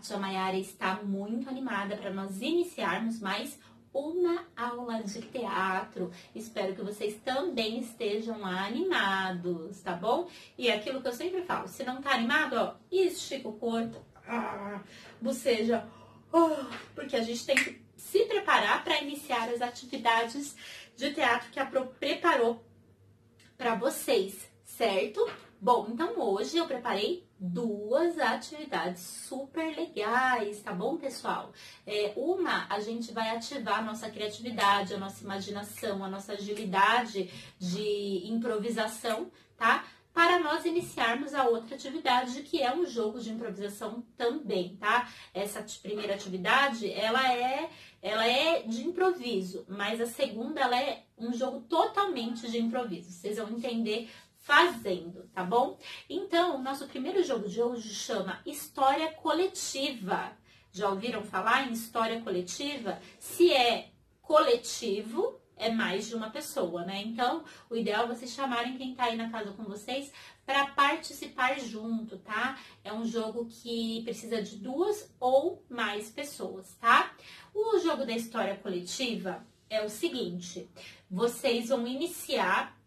tia Maiara está muito animada para nós iniciarmos mais uma aula de teatro. Espero que vocês também estejam animados, tá bom? E é aquilo que eu sempre falo, se não tá animado, ó, estica o corpo, boceja, porque a gente tem que se preparar para iniciar as atividades de teatro que a Pro preparou para vocês, certo? Bom, então hoje eu preparei duas atividades super legais, tá bom, pessoal? Uma, a gente vai ativar a nossa criatividade, a nossa imaginação, a nossa agilidade de improvisação, tá? Para nós iniciarmos a outra atividade, que é um jogo de improvisação também, tá? Essa primeira atividade, ela é de improviso, mas a segunda, ela é um jogo totalmente de improviso. Vocês vão entender fazendo, tá bom? Então, o nosso primeiro jogo de hoje chama História Coletiva. Já ouviram falar em história coletiva? Se é coletivo, é mais de uma pessoa, né? Então, o ideal é vocês chamarem quem tá aí na casa com vocês para participar junto, tá? É um jogo que precisa de 2 ou mais pessoas, tá? O jogo da história coletiva é o seguinte: vocês vão iniciar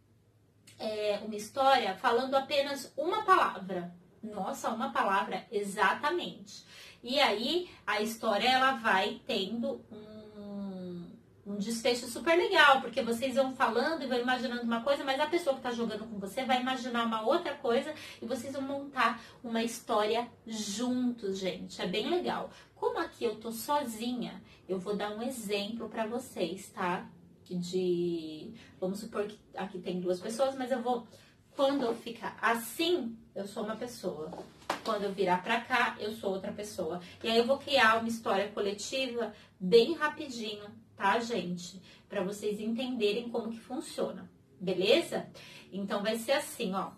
uma história falando apenas uma palavra. Nossa, uma palavra, exatamente. E aí, a história, ela vai tendo um desfecho super legal, porque vocês vão falando e vão imaginando uma coisa, mas a pessoa que tá jogando com você vai imaginar uma outra coisa e vocês vão montar uma história juntos, gente. É bem legal. Como aqui eu tô sozinha, eu vou dar um exemplo pra vocês, tá? Vamos supor que aqui tem 2 pessoas, mas quando eu ficar assim, eu sou uma pessoa. Quando eu virar pra cá, eu sou outra pessoa. E aí eu vou criar uma história coletiva bem rapidinho, tá, gente? Pra vocês entenderem como que funciona, beleza? Então vai ser assim, ó.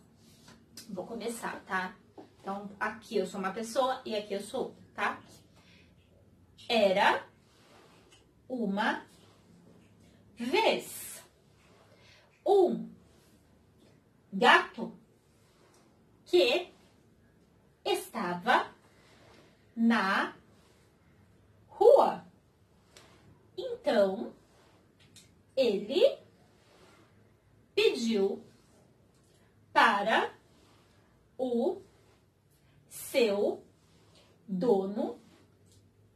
Vou começar, tá? Então aqui eu sou uma pessoa e aqui eu sou outra, tá? Era uma vez um gato que estava na rua. Então, ele pediu para o seu dono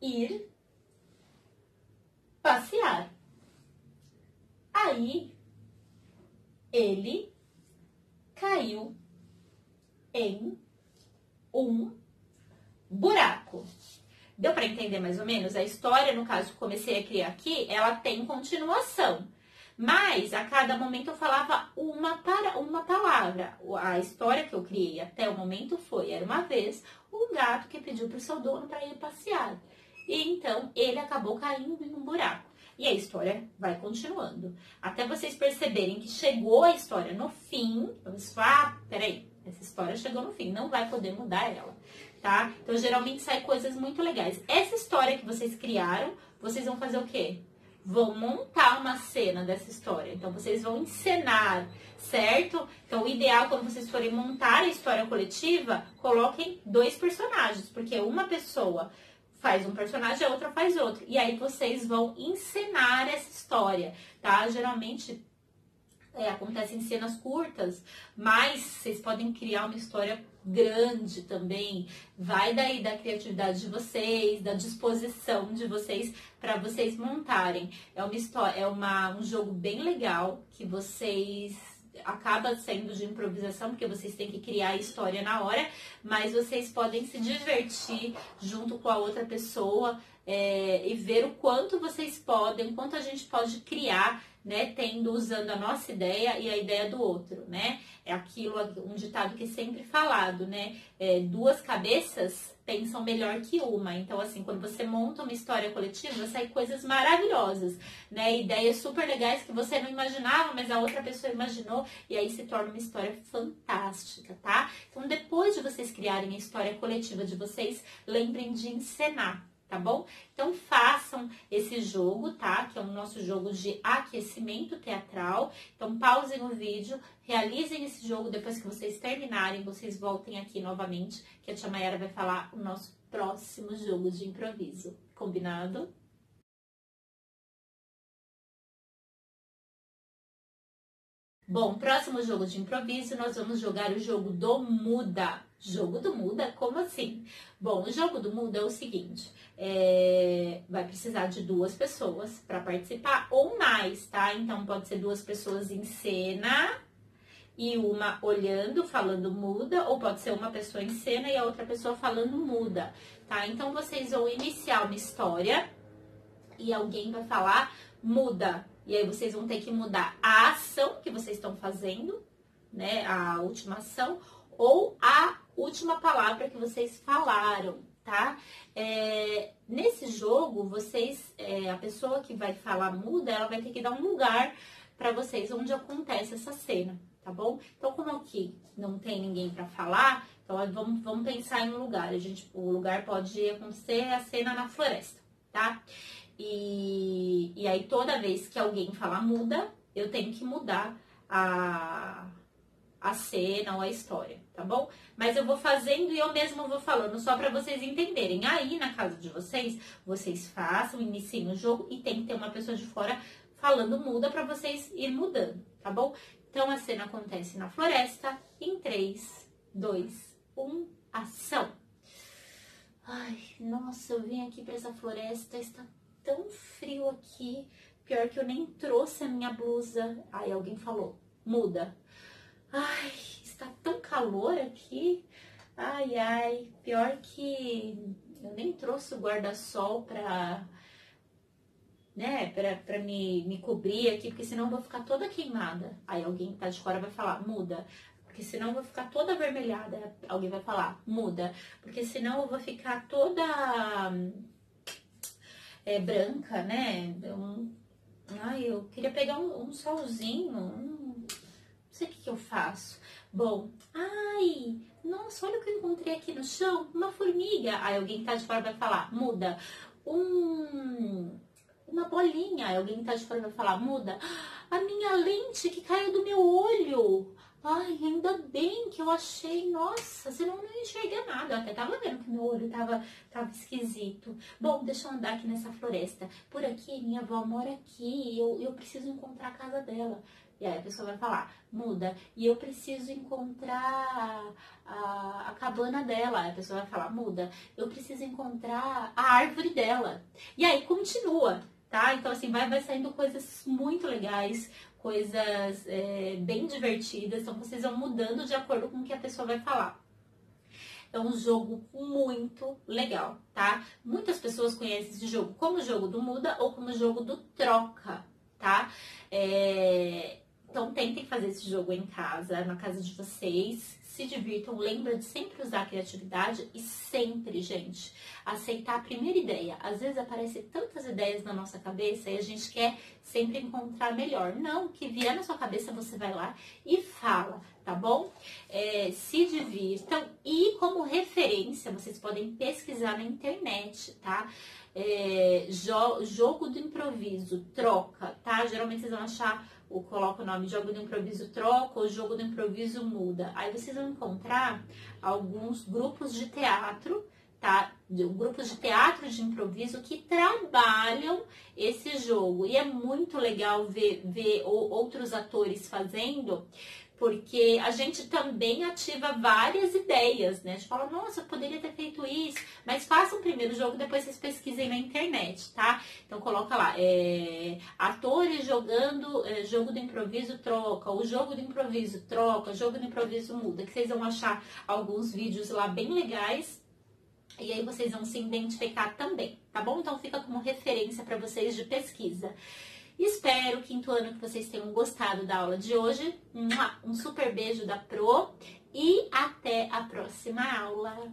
ir passear. Aí, ele caiu em um buraco. Deu para entender mais ou menos? A história, no caso, que comecei a criar aqui, ela tem continuação. Mas, a cada momento, eu falava uma palavra. A história que eu criei até o momento era uma vez um gato que pediu para o seu dono para ir passear. E, então, ele acabou caindo em um buraco. E a história vai continuando. Até vocês perceberem que chegou a história no fim. Vamos falar, peraí, essa história chegou no fim, não vai poder mudar ela, tá? Então, geralmente, sai coisas muito legais. Essa história que vocês criaram, vocês vão fazer o quê? Vão montar uma cena dessa história. Então, vocês vão encenar, certo? Então, o ideal, quando vocês forem montar a história coletiva, coloquem 2 personagens, porque uma pessoa faz um personagem, a outra faz outro. E aí vocês vão encenar essa história, tá? Geralmente acontece em cenas curtas, mas vocês podem criar uma história grande também. Vai daí da criatividade de vocês, da disposição de vocês para vocês montarem. É uma história, um jogo bem legal que vocês acaba sendo de improvisação, porque vocês têm que criar a história na hora, mas vocês podem se divertir junto com a outra pessoa e ver o quanto vocês podem, o quanto a gente pode criar, né, usando a nossa ideia e a ideia do outro, né? É aquilo, um ditado que é sempre falado, né? 2 cabeças pensam melhor que uma. Então, assim, quando você monta uma história coletiva, sai coisas maravilhosas, né? Ideias super legais que você não imaginava, mas a outra pessoa imaginou, e aí se torna uma história fantástica, tá? Então, depois de vocês criarem a história coletiva de vocês, lembrem de encenar, tá bom? Então, façam esse jogo, tá? Que é o nosso jogo de aquecimento teatral. Então, pausem o vídeo, realizem esse jogo. Depois que vocês terminarem, vocês voltem aqui novamente, que a tia Maiara vai falar o nosso próximo jogo de improviso. Combinado? Bom, próximo jogo de improviso, nós vamos jogar o jogo do muda. Jogo do muda? Como assim? Bom, o jogo do muda é o seguinte, vai precisar de 2 pessoas para participar ou mais, tá? Então, pode ser 2 pessoas em cena e uma olhando, falando muda, ou pode ser uma pessoa em cena e a outra pessoa falando muda, tá? Então, vocês vão iniciar uma história e alguém vai falar muda. E aí vocês vão ter que mudar a ação que vocês estão fazendo, né? A última ação, ou a última palavra que vocês falaram, tá? Nesse jogo, a pessoa que vai falar muda, ela vai ter que dar um lugar para vocês onde acontece essa cena, tá bom? Então, como aqui não tem ninguém para falar, então vamos pensar em um lugar. O lugar pode acontecer a cena na floresta, tá? E aí, toda vez que alguém falar muda, eu tenho que mudar a cena ou a história, tá bom? Mas eu vou fazendo e eu mesma vou falando, só para vocês entenderem. Aí, na casa de vocês façam, iniciem o jogo e tem que ter uma pessoa de fora falando muda para vocês ir mudando, tá bom? Então, a cena acontece na floresta em 3, 2, 1, ação! Ai, nossa, eu vim aqui para essa floresta, está tão frio aqui, pior que eu nem trouxe a minha blusa. Aí alguém falou, muda. Ai, está tão calor aqui. Ai, ai, pior que eu nem trouxe o guarda-sol pra me cobrir aqui, porque senão eu vou ficar toda queimada. Aí alguém que tá de fora vai falar, muda. Porque senão eu vou ficar toda avermelhada. Alguém vai falar, muda. Porque senão eu vou ficar toda branca, né? Eu queria pegar um solzinho, não sei o que eu faço. Bom, nossa, olha o que eu encontrei aqui no chão, uma formiga. Aí alguém que tá de fora vai falar, muda. Uma bolinha. Aí alguém que tá de fora vai falar, muda. A minha lente que caiu do meu olho. Ai, ainda bem que eu achei, nossa, senão eu não enxerguei nada. Eu até tava vendo que meu olho tava esquisito. Bom, deixa eu andar aqui nessa floresta. Por aqui, minha avó mora aqui, eu preciso encontrar a casa dela. E aí a pessoa vai falar, muda. E eu preciso encontrar a cabana dela. Aí a pessoa vai falar, muda. Eu preciso encontrar a árvore dela. E aí continua, tá? Então assim, vai saindo coisas muito legais, coisas bem divertidas. Então vocês vão mudando de acordo com o que a pessoa vai falar. É um jogo muito legal, tá? Muitas pessoas conhecem esse jogo como o jogo do muda ou como o jogo do troca, tá? Então tentem fazer esse jogo em casa, na casa de vocês. Se divirtam, lembra de sempre usar a criatividade e sempre, gente, aceitar a primeira ideia. Às vezes aparecem tantas ideias na nossa cabeça e a gente quer sempre encontrar melhor. Não, o que vier na sua cabeça você vai lá e fala, tá bom? Se divirtam e como referência vocês podem pesquisar na internet, tá? Jogo do improviso, troca, tá? Geralmente vocês vão achar, coloca o nome jogo do improviso troca ou jogo do improviso muda. Aí vocês vão encontrar alguns grupos de teatro, tá? Grupos de teatro de improviso que trabalham esse jogo. E é muito legal ver outros atores fazendo, porque a gente também ativa várias ideias, né? A gente fala, nossa, eu poderia ter feito isso, mas façam primeiro o jogo, depois vocês pesquisem na internet, tá? Então coloca lá, atores jogando jogo do improviso troca, o jogo do improviso troca, jogo do improviso muda, que vocês vão achar alguns vídeos lá bem legais. E aí vocês vão se identificar também, tá bom? Então fica como referência para vocês de pesquisa. Espero, quinto ano, que vocês tenham gostado da aula de hoje. Um super beijo da Pro e até a próxima aula!